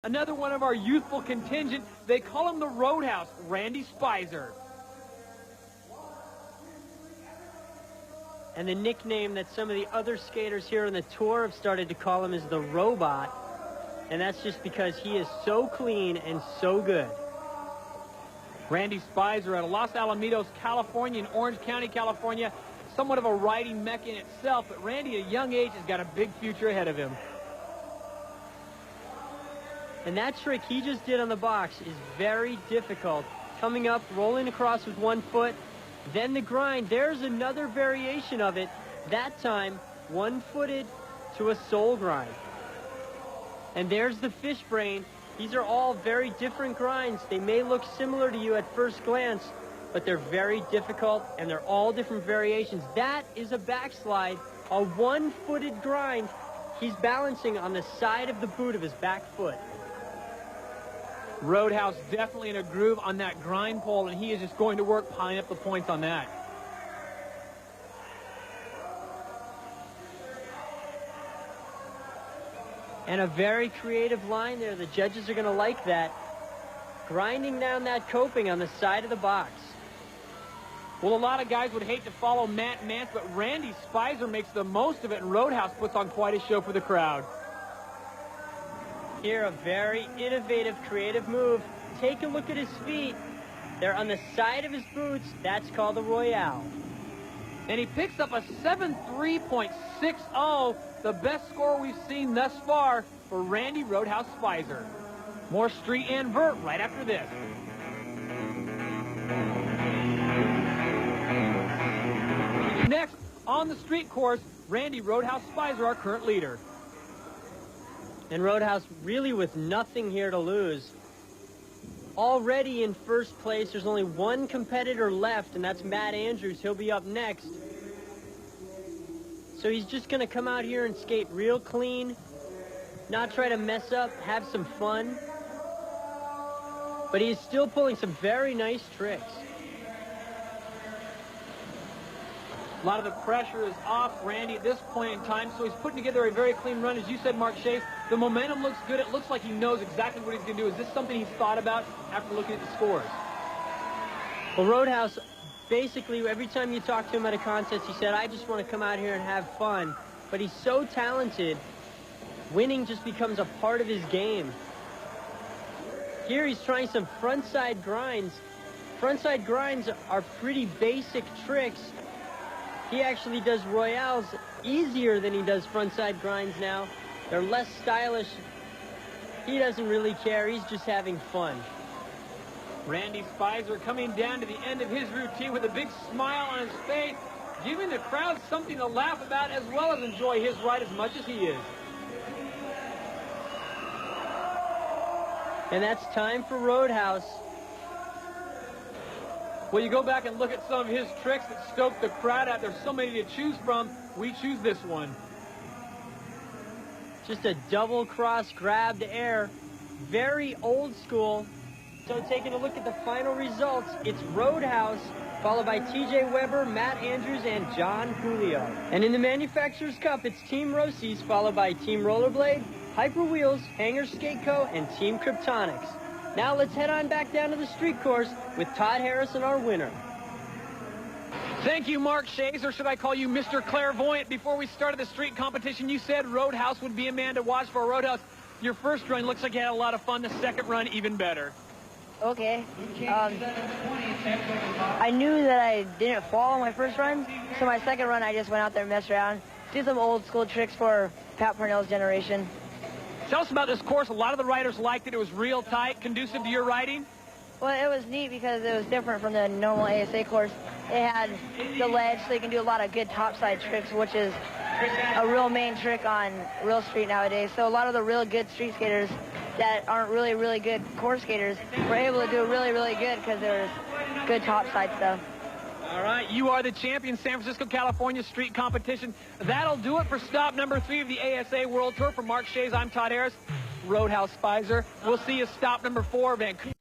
Another one of our youthful contingent, they call him the Roadhouse, Randy Spizer. And the nickname that some of the other skaters here on the tour have started to call him is the Robot. And that's just because he is so clean and so good. Randy Spizer out of Los Alamitos, California, in Orange County, California. Somewhat of a riding mecca in itself, but Randy at a young age has got a big future ahead of him. And that trick he just did on the box is very difficult. Coming up, rolling across with one foot, then the grind. There's another variation of it. That time, one-footed to a soul grind. And there's the fish brain. These are all very different grinds. They may look similar to you at first glance, but they're very difficult, and they're all different variations. That is a backslide, a one-footed grind. He's balancing on the side of the boot of his back foot. Roadhouse definitely in a groove on that grind pole, and he is just going to work piling up the points on that. And a very creative line there. The judges are going to like that. Grinding down that coping on the side of the box. Well, a lot of guys would hate to follow Matt Mance, but Randy Spizer makes the most of it, and Roadhouse puts on quite a show for the crowd. Here, a very innovative, creative move. Take a look at his feet. They're on the side of his boots. That's called the Royale. And he picks up a 7.3.60, the best score we've seen thus far for Randy Roadhouse Spizer. More street and vert right after this. Next, on the street course, Randy Roadhouse Spizer, our current leader. And Roadhouse really with nothing here to lose. Already in first place, there's only one competitor left, and that's Matt Andrews. He'll be up next. So he's just going to come out here and skate real clean, not try to mess up, have some fun. But he's still pulling some very nice tricks. A lot of the pressure is off Randy at this point in time, so he's putting together a very clean run. As you said, Mark Shays, the momentum looks good. It looks like he knows exactly what he's going to do. Is this something he's thought about after looking at the scores? Well, Roadhouse, basically, every time you talk to him at a contest, he said, I just want to come out here and have fun. But he's so talented, winning just becomes a part of his game. Here he's trying some frontside grinds. Frontside grinds are pretty basic tricks. He actually does Royales easier than he does frontside grinds now. They're less stylish. He doesn't really care. He's just having fun. Randy Spizer coming down to the end of his routine with a big smile on his face, giving the crowd something to laugh about as well as enjoy his ride as much as he is. And that's time for Roadhouse. Well, you go back and look at some of his tricks that stoke the crowd out. There's so many to choose from. We choose this one. Just a double cross grab to air. Very old school. So taking a look at the final results, it's Roadhouse, followed by TJ Weber, Matt Andrews, and John Julio. And in the Manufacturers Cup, it's Team Rossi's, followed by Team Rollerblade, Hyper Wheels, Hanger Skate Co., and Team Kryptonics. Now let's head on back down to the street course with Todd Harrison, our winner. Thank you, Mark Shays, or should I call you Mr. Clairvoyant? Before we started the street competition, you said Roadhouse would be a man to watch for. Roadhouse, your first run looks like you had a lot of fun. The second run, even better. Okay. I knew that I didn't fall on my first run, so my second run I just went out there and messed around. Did some old school tricks for Pat Parnell's generation. Tell us about this course. A lot of the riders liked it. It was real tight, conducive to your riding. Well, it was neat because it was different from the normal ASA course. It had the ledge, so you can do a lot of good topside tricks, which is a real main trick on real street nowadays. So a lot of the real good street skaters that aren't really, really good course skaters were able to do really, really good because there was good topside stuff. All right, you are the champion, San Francisco, California street competition. That'll do it for stop number 3 of the ASA World Tour. For Mark Shays, I'm Todd Harris, Roadhouse Spizer. We'll see you stop number 4, Vancouver.